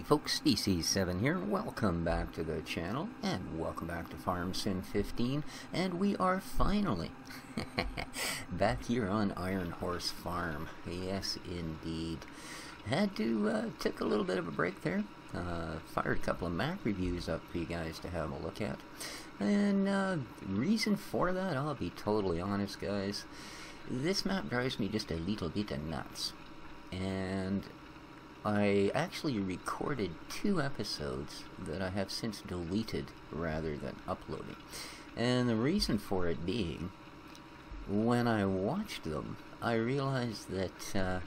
folks, DC7 here. Welcome back to the channel, and welcome back to FS15, and we are finally back here on Iron Horse Farm. Yes, indeed. Had to, took a little bit of a break there. Fired a couple of map reviews up for you guys to have a look at. And, reason for that, I'll be totally honest, guys. This map drives me just a little bit nuts. And I actually recorded 2 episodes that I have since deleted rather than uploading. And the reason for it being, when I watched them, I realized that,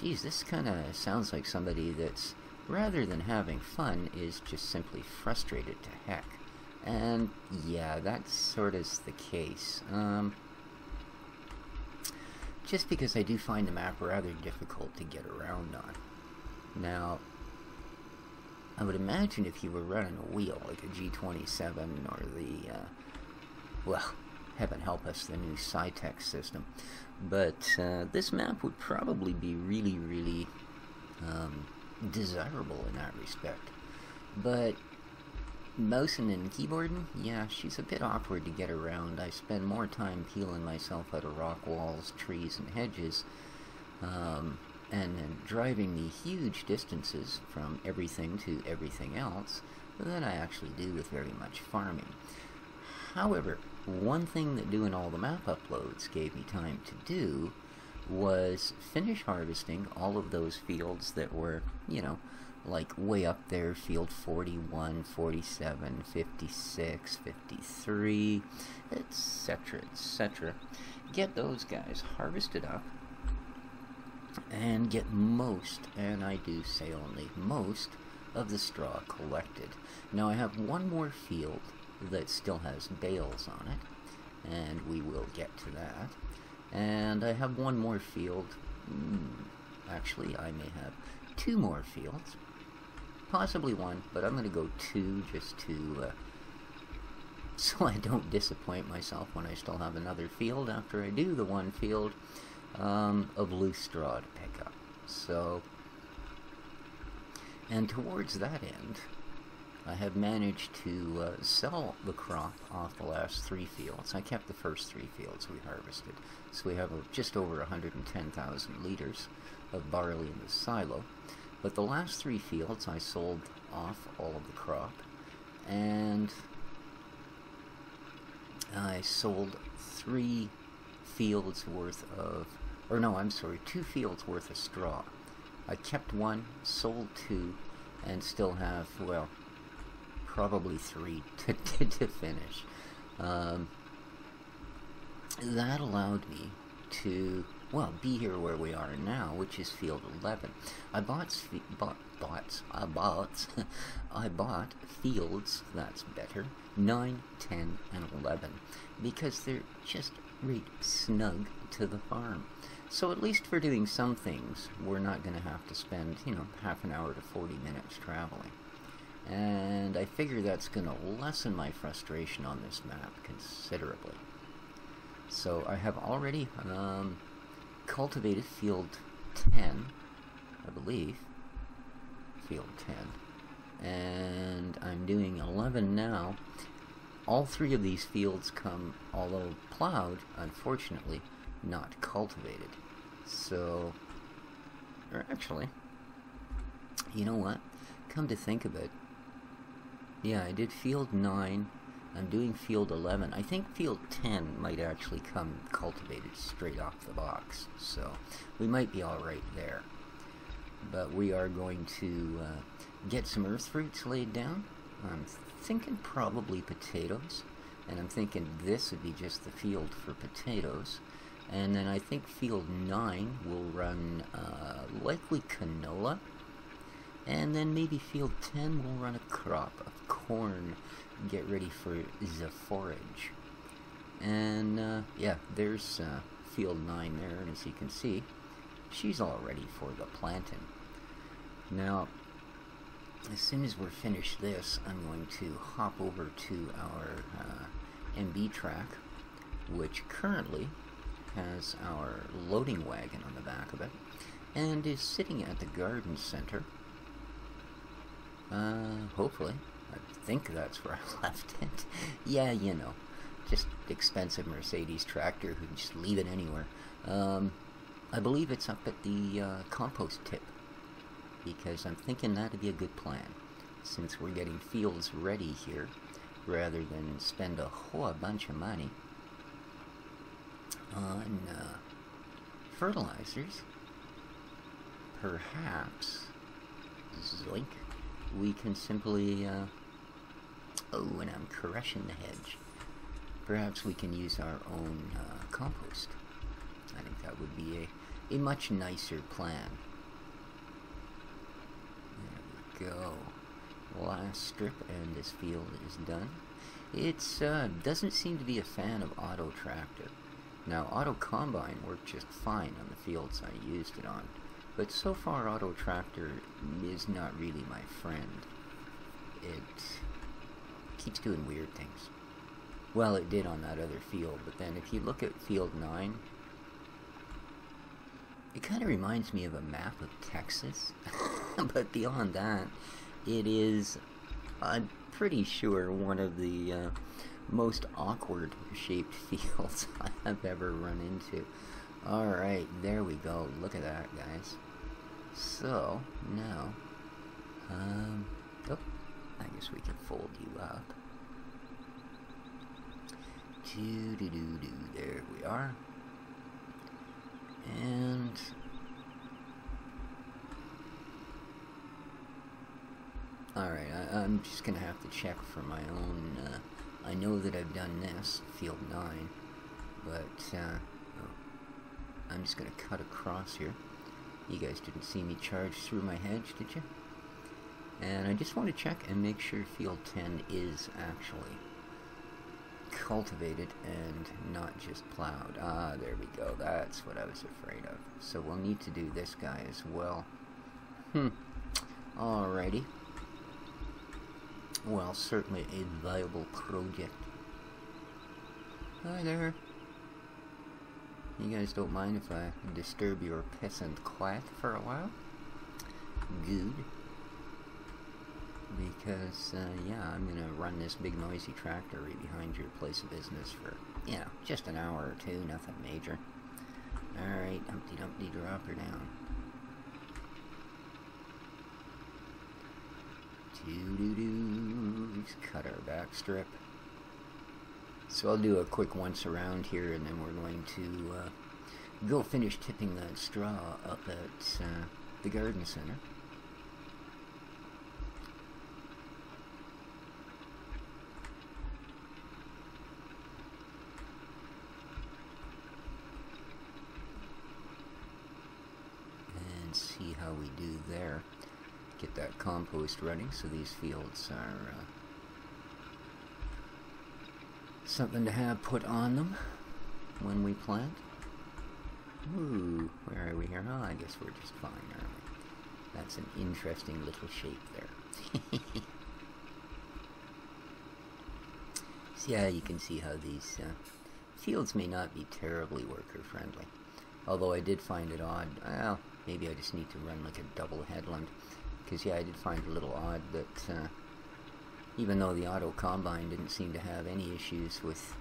geez, this kind of sounds like somebody that's, rather than having fun, is just simply frustrated to heck. And yeah, that sort of is the case. Just because I do find the map rather difficult to get around on. Now, I would imagine if you were running a wheel, like a G27 or the, well, heaven help us, the new SciTech system, but this map would probably be really, really desirable in that respect. But mousing and keyboarding, yeah, she's a bit awkward to get around. I spend more time peeling myself out of rock walls, trees, and hedges, and then driving the huge distances from everything to everything else than I actually do with very much farming. However, one thing that doing all the map uploads gave me time to do was finish harvesting all of those fields that were, you know, like way up there, field 41, 47, 56, 53, etc., etc. Get those guys harvested up and get most, and I do say only most, of the straw collected. Now I have one more field that still has bales on it, and we will get to that. And I have one more field, actually I may have 2 more fields, possibly 1, but I'm going to go 2 just to, so I don't disappoint myself when I still have another field after I do the 1 field of loose straw to pick up. So, and towards that end, I have managed to sell the crop off the last 3 fields. I kept the first 3 fields we harvested, so we have just over 110,000 liters of barley in the silo. But the last 3 fields I sold off all of the crop, and I sold 3 fields worth of, or no, I'm sorry, 2 fields worth of straw. I kept 1, sold 2, and still have, well, probably 3 to finish. That allowed me to, well, be here where we are now, which is field 11. I bought fields, that's better, 9, 10, and 11, because they're just right snug to the farm. So at least for doing some things, we're not going to have to spend, you know, half an hour to 40 minutes traveling. And I figure that's going to lessen my frustration on this map considerably. So I have already cultivated field 10, I believe, field 10, and I'm doing 11 now. All 3 of these fields come, although plowed, unfortunately, not cultivated. So, or actually, you know what? Come to think of it, yeah, I did field 9, I'm doing field 11. I think field 10 might actually come cultivated straight off the box, so we might be alright there. But we are going to get some earth fruits laid down. I'm thinking probably potatoes, and I'm thinking this would be just the field for potatoes. And then I think field 9 will run likely canola, and then maybe field 10 will run a crop of corn, get ready for the forage. And yeah, there's field 9 there, and as you can see, she's all ready for the planting. Now, as soon as we're finished this, I'm going to hop over to our MB track, which currently has our loading wagon on the back of it, and is sitting at the garden center Hopefully. I think that's where I left it. Yeah, you know, just expensive Mercedes tractor who just leave it anywhere. I believe it's up at the compost tip, because I'm thinking that'd be a good plan, since we're getting fields ready here, rather than spend a whole bunch of money on fertilizers. Perhaps, zoink, we can simply, oh, and I'm crushing the hedge. Perhaps we can use our own compost. I think that would be a much nicer plan. There we go. Last strip, and this field is done. It's doesn't seem to be a fan of auto tractor. Now, auto combine worked just fine on the fields I used it on, but so far auto tractor is not really my friend. It keeps doing weird things. Well, it did on that other field, but then if you look at field 9, it kind of reminds me of a map of Texas. But beyond that, it is, I'm pretty sure, one of the most awkward shaped fields I have ever run into. Alright, there we go. Look at that, guys. So, now, oh, I guess we can fold you up. Doo-doo-doo-doo, there we are. And alright, I'm just gonna have to check for my own, I know that I've done this, field 9, but, oh, I'm just gonna cut across here. You guys didn't see me charge through my hedge, did you? And I just want to check and make sure field 10 is actually cultivated and not just plowed. Ah, there we go. That's what I was afraid of. So we'll need to do this guy as well. Alrighty. Well, certainly a viable project. Hi there. You guys don't mind if I disturb your peasant quiet for a while? Good. Because, yeah, I'm gonna run this big noisy tractor right behind your place of business for, you know, just an hour or two, nothing major. Alright, Humpty Dumpty, drop her down. Doo-doo-doo, just cut our back strip. So I'll do a quick once around here, and then we're going to go finish tipping that straw up at the garden center. And see how we do there. Get that compost running so these fields are something to have put on them when we plant. Ooh, where are we here? Oh, I guess we're just fine, aren't we? That's an interesting little shape there. So yeah, you can see how these fields may not be terribly worker friendly. Although I did find it odd. Well, maybe I just need to run like a double headland. Because yeah, I did find it a little odd that even though the auto combine didn't seem to have any issues with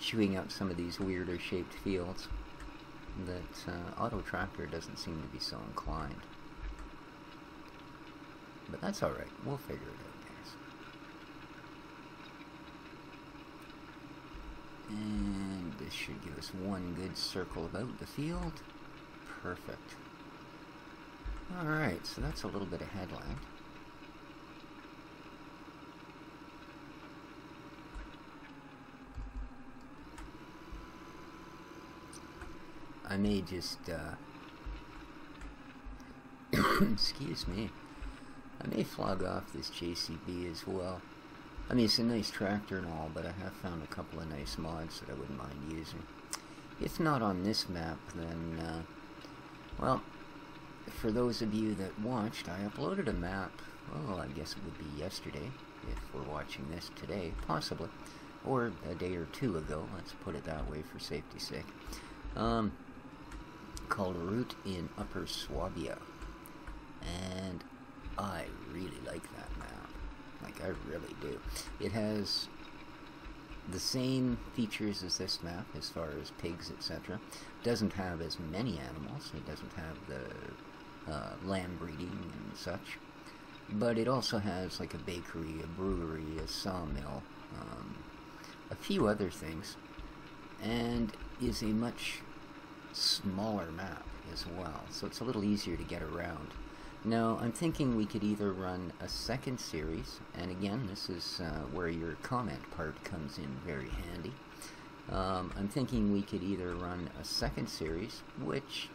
chewing up some of these weirder shaped fields, that auto tractor doesn't seem to be so inclined. But that's alright, we'll figure it out, guys. And this should give us one good circle about the field. Perfect. Alright, so that's a little bit of headland. I may just, excuse me, I may flog off this JCB as well. I mean, it's a nice tractor and all, but I have found a couple of nice mods that I wouldn't mind using. If not on this map, then, well, for those of you that watched, I uploaded a map, well, I guess it would be yesterday, if we're watching this today, possibly, or a day or two ago, let's put it that way for safety's sake, called Route in Upper Swabia, and I really like that map. Like, I really do. It has the same features as this map as far as pigs, etc. Doesn't have as many animals. It doesn't have the lamb breeding and such. But it also has like a bakery, a brewery, a sawmill, a few other things, and is a much smaller map as well, so it's a little easier to get around. Now, I'm thinking we could either run a second series, and again, this is where your comment part comes in very handy. I'm thinking we could either run a second series, which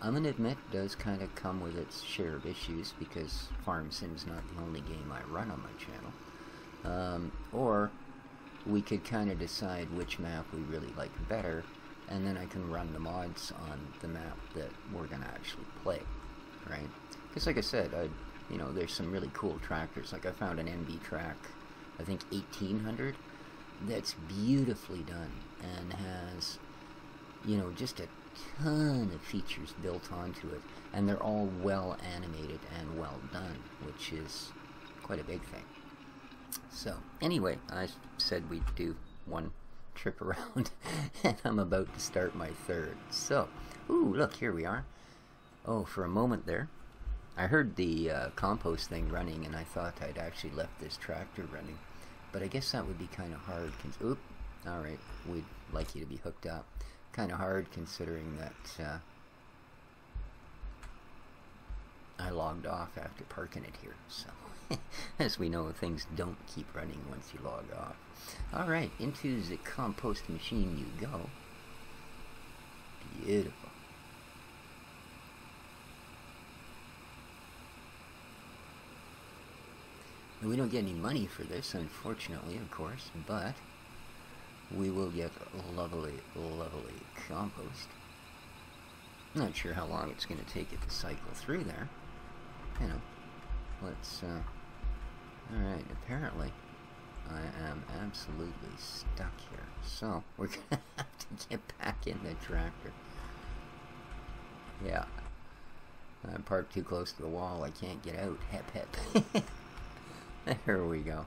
I'm going to admit does kind of come with its share of issues, because Farm Sim's not the only game I run on my channel. Or we could kind of decide which map we really like better, and then I can run the mods on the map that we're going to actually play, right? Because like I said, you know, there's some really cool tractors. Like I found an NB track, I think 1800, that's beautifully done and has, you know, just a ton of features built onto it, and they're all well animated and well done, which is quite a big thing. So anyway, I said we'd do one trip around, and I'm about to start my third. So, ooh, look, here we are. Oh, for a moment there, I heard the compost thing running, and I thought I'd actually left this tractor running. But I guess that would be kind of hard. Oop, alright, we'd like you to be hooked up. Kind of hard considering that I logged off after parking it here. So, as we know, things don't keep running once you log off. Alright, into the compost machine you go. Beautiful. And we don't get any money for this, unfortunately, of course, but we will get lovely, lovely compost. Not sure how long it's going to take it to cycle through there. You know, let's, alright, apparently I am absolutely stuck here. So, we're going to have to get back in the tractor. Yeah. I'm parked too close to the wall, I can't get out. Hep hep. There we go.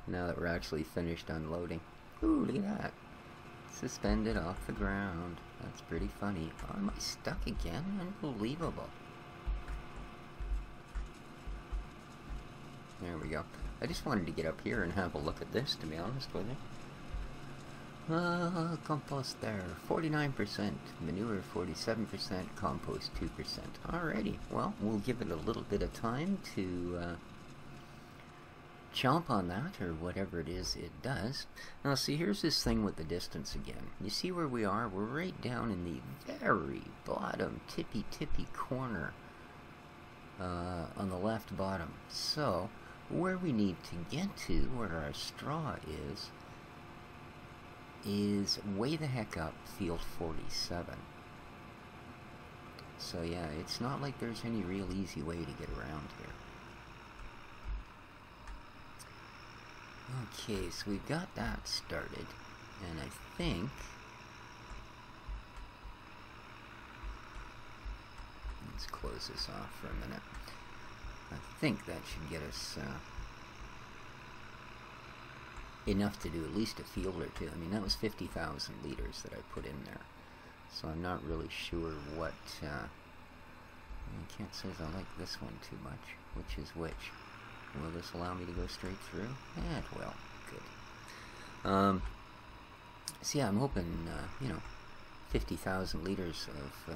Now that we're actually finished unloading. Ooh, look at that. Suspended off the ground. That's pretty funny. Oh, am I stuck again? Unbelievable. There we go. I just wanted to get up here and have a look at this, to be honest with you. Compost there. 49%. Manure 47%. Compost 2%. Alrighty. Well, we'll give it a little bit of time to chomp on that, or whatever it is it does. Now see, here's this thing with the distance again. You see where we are? We're right down in the very bottom, tippy corner on the left bottom. So, where we need to get to, where our straw is way the heck up field 47. So yeah, it's not like there's any real easy way to get around here. Okay, so we've got that started, and I think let's close this off for a minute. I think that should get us enough to do at least a field or two. I mean, that was 50,000 liters that I put in there, so I'm not really sure what I can't say I like this one too much. Which is which? Will this allow me to go straight through? Yeah, it will. Good. So yeah, I'm hoping, you know, 50,000 liters of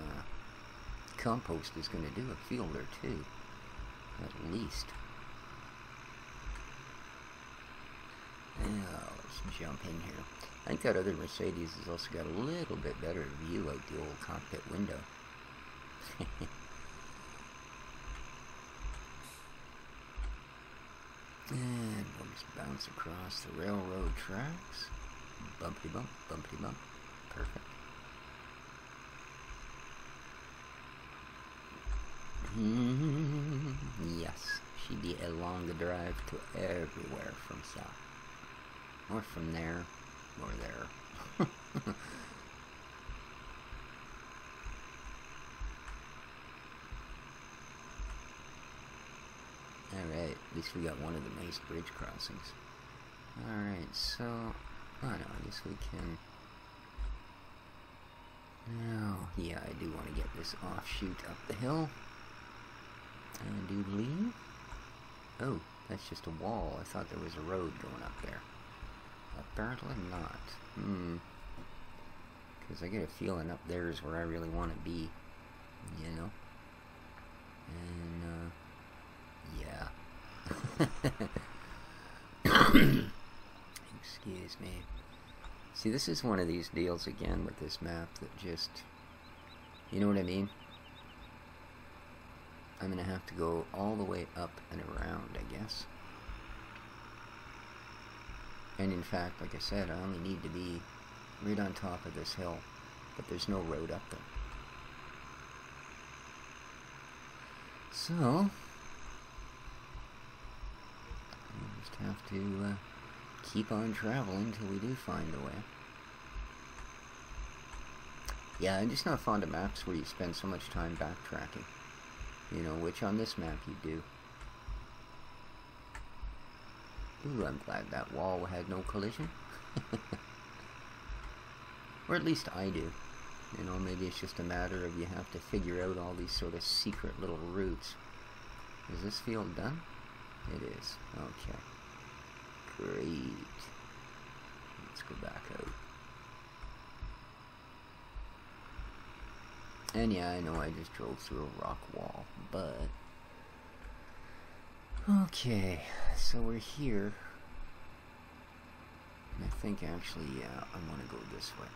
compost is going to do a field or two, at least. Now, let's jump in here. I think that other Mercedes has also got a little bit better view out the old cockpit window. And we'll just bounce across the railroad tracks. Bumpity bump, bumpity bump. Perfect. Yes, she'd be a longer drive to everywhere from south. Or from there, or there. least we got one of the nice bridge crossings. Alright, so... oh no, I guess we can... now, yeah, I do want to get this offshoot up the hill. I do believe... oh, that's just a wall. I thought there was a road going up there. Apparently not. Because I get a feeling up there is where I really want to be. You know? And, yeah. Excuse me. See, this is one of these deals again with this map that just... you know what I mean? I'm gonna have to go all the way up and around, I guess. And in fact, like I said, I only need to be right on top of this hill, but there's no road up there. So, we just have to keep on traveling till we do find a way. Yeah, I'm just not fond of maps where you spend so much time backtracking. You know, which on this map you do. Ooh, I'm glad that wall had no collision. Or at least I do. You know, maybe it's just a matter of you have to figure out all these sort of secret little routes. Is this field done? It is. Okay. Great. Let's go back out. And yeah, I know I just drove through a rock wall, but... okay, so we're here. And I think actually, yeah, I want to go this way.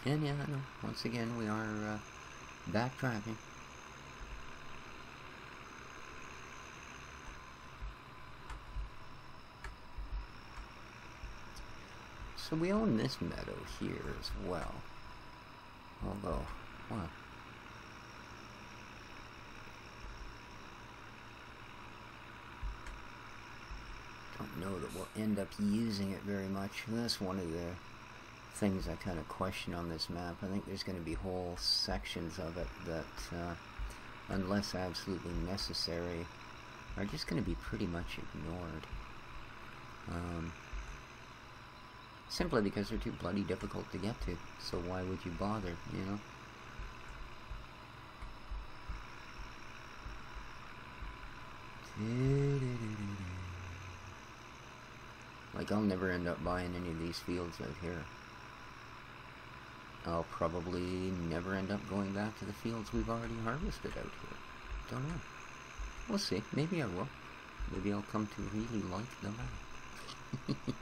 And yeah, I know, once again, we are backtracking. So we own this meadow here as well. Although, wow. Don't know that we'll end up using it very much. And that's one of the things I kind of question on this map. I think there's going to be whole sections of it that, unless absolutely necessary, are just going to be pretty much ignored. Simply because they're too bloody difficult to get to. So why would you bother, you know? Like, I'll never end up buying any of these fields out here. I'll probably never end up going back to the fields we've already harvested out here. Don't know. We'll see. Maybe I will. Maybe I'll come to really like the map.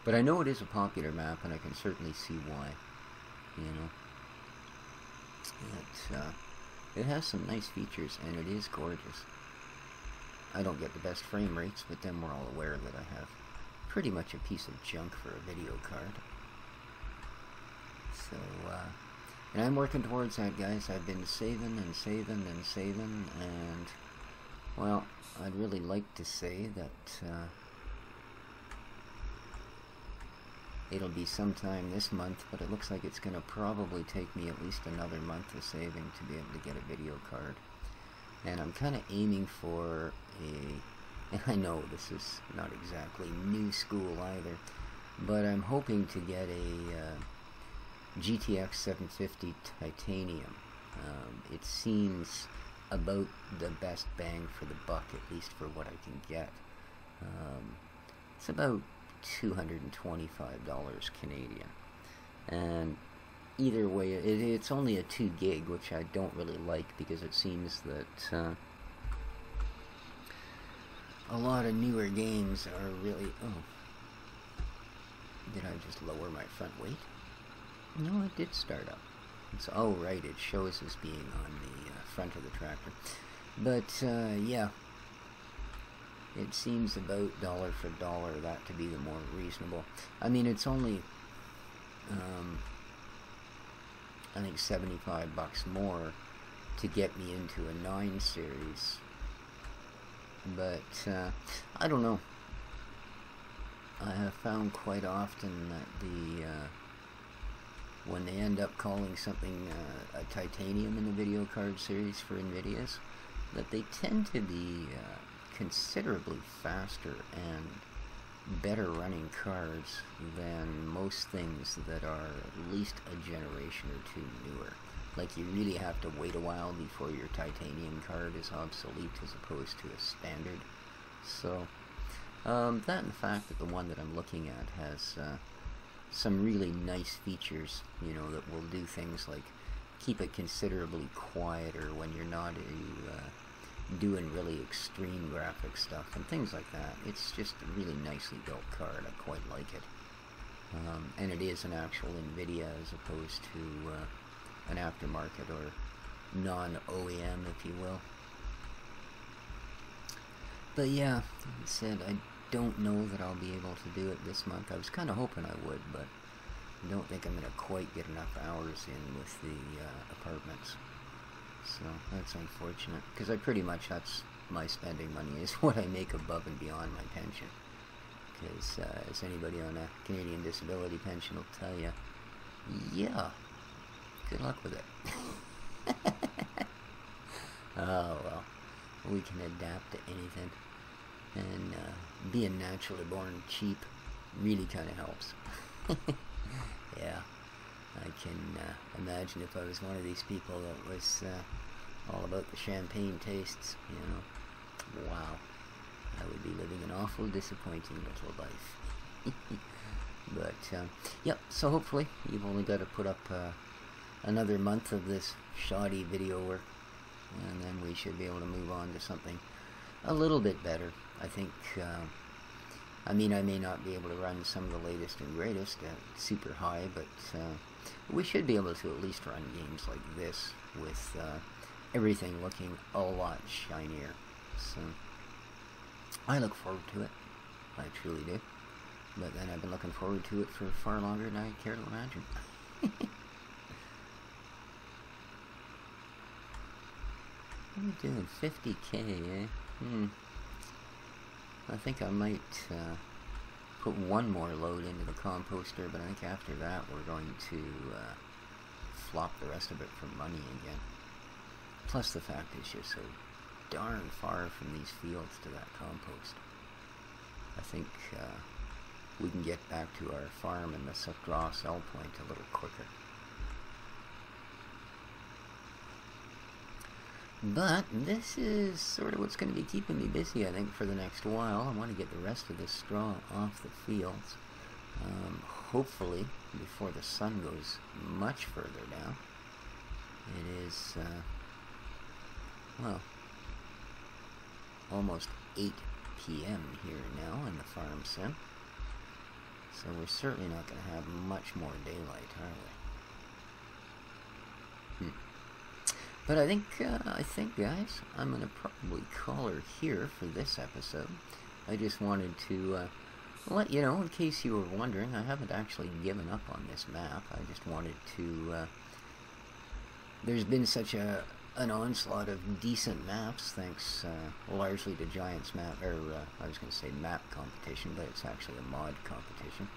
But I know it is a popular map, and I can certainly see why. You know, it has some nice features, and it is gorgeous. I don't get the best frame rates, but then we're all aware that I have pretty much a piece of junk for a video card. So, and I'm working towards that, guys. I've been saving and saving and saving, and, well, I'd really like to say that, it'll be sometime this month, but it looks like it's going to probably take me at least another month of saving to be able to get a video card. And I'm kind of aiming for a... and I know this is not exactly new school either, but I'm hoping to get a GTX 750 Titanium. It seems about the best bang for the buck, at least for what I can get. It's about $225 Canadian, and either way, it's only a 2 gig, which I don't really like because it seems that a lot of newer games are really... oh, did I just lower my front weight? No, it did start up. It's, oh right, it shows as being on the front of the tractor, but yeah. It seems about dollar for dollar that to be the more reasonable. I mean, it's only, I think $75 more to get me into a 9 series. But, I don't know. I have found quite often that when they end up calling something a titanium in the video card series for NVIDIA's, that they tend to be considerably faster and better running cards than most things that are at least a generation or two newer. Like, you really have to wait a while before your titanium card is obsolete as opposed to a standard. So, that and the fact that the one that I'm looking at has some really nice features, you know, that will do things like keep it considerably quieter when you're not doing really extreme graphic stuff and things like that. It's just a really nicely built card. I quite like it. And it is an actual NVIDIA as opposed to an aftermarket or non-OEM, if you will. But yeah, like I said, I don't know that I'll be able to do it this month. I was kind of hoping I would, but I don't think I'm going to quite get enough hours in with the apartments. So that's unfortunate, because I pretty much, that's my spending money, is what I make above and beyond my pension. Because as anybody on a Canadian disability pension will tell you, yeah, good luck with it. Oh well, we can adapt to anything, and being naturally born cheap really kind of helps. Yeah, I can imagine if I was one of these people that was all about the champagne tastes, you know, wow, I would be living an awful disappointing little life. But, yep, so hopefully you've only got to put up another month of this shoddy video work, and then we should be able to move on to something a little bit better. I think, I mean, I may not be able to run some of the latest and greatest at super high, but we should be able to at least run games like this with everything looking a lot shinier. So I look forward to it. I truly do. But then I've been looking forward to it for far longer than I care to imagine. What are you doing? 50K, eh? I think I might put one more load into the composter, but I think after that we're going to flop the rest of it for money again. Plus the fact it's just so darn far from these fields to that compost. I think we can get back to our farm and the draw sell point a little quicker. But this is sort of what's going to be keeping me busy, I think, for the next while. I want to get the rest of this straw off the fields. Hopefully, before the sun goes much further down. It is, well, almost 8 p.m. here now in the farm sim. So we're certainly not going to have much more daylight, are we? But I think, guys, I'm going to probably call her here for this episode. I just wanted to let you know, in case you were wondering, I haven't actually given up on this map. I just wanted to, there's been such an onslaught of decent maps, thanks largely to Giants map, or I was going to say map competition, but it's actually a mod competition.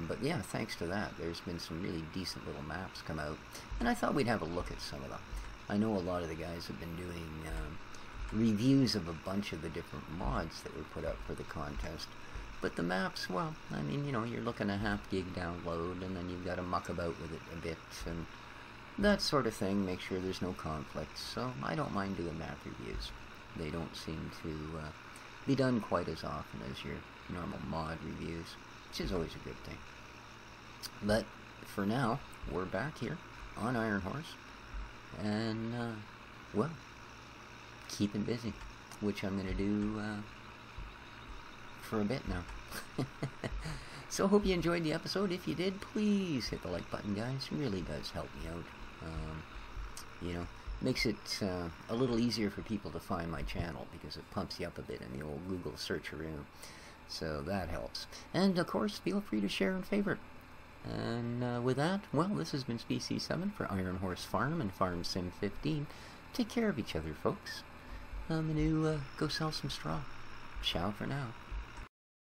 But yeah, thanks to that, there's been some really decent little maps come out, and I thought we'd have a look at some of them. I know a lot of the guys have been doing reviews of a bunch of the different mods that were put up for the contest, but the maps, well, I mean, you know, you're looking at half gig download, and then you've got to muck about with it a bit, and that sort of thing, make sure there's no conflicts, so I don't mind doing map reviews. They don't seem to be done quite as often as your normal mod reviews, which is always a good thing. But for now, we're back here on Iron Horse, and, well, keeping busy, which I'm going to do for a bit now. So hope you enjoyed the episode. If you did, please hit the like button, guys. It really does help me out. You know, makes it a little easier for people to find my channel, because it pumps you up a bit in the old Google searcharoo. So that helps. And, of course, feel free to share and favorite. And with that, well, this has been Species 7 for Iron Horse Farm and Farm Sim 15. Take care of each other, folks. I'm going to go sell some straw. Ciao for now.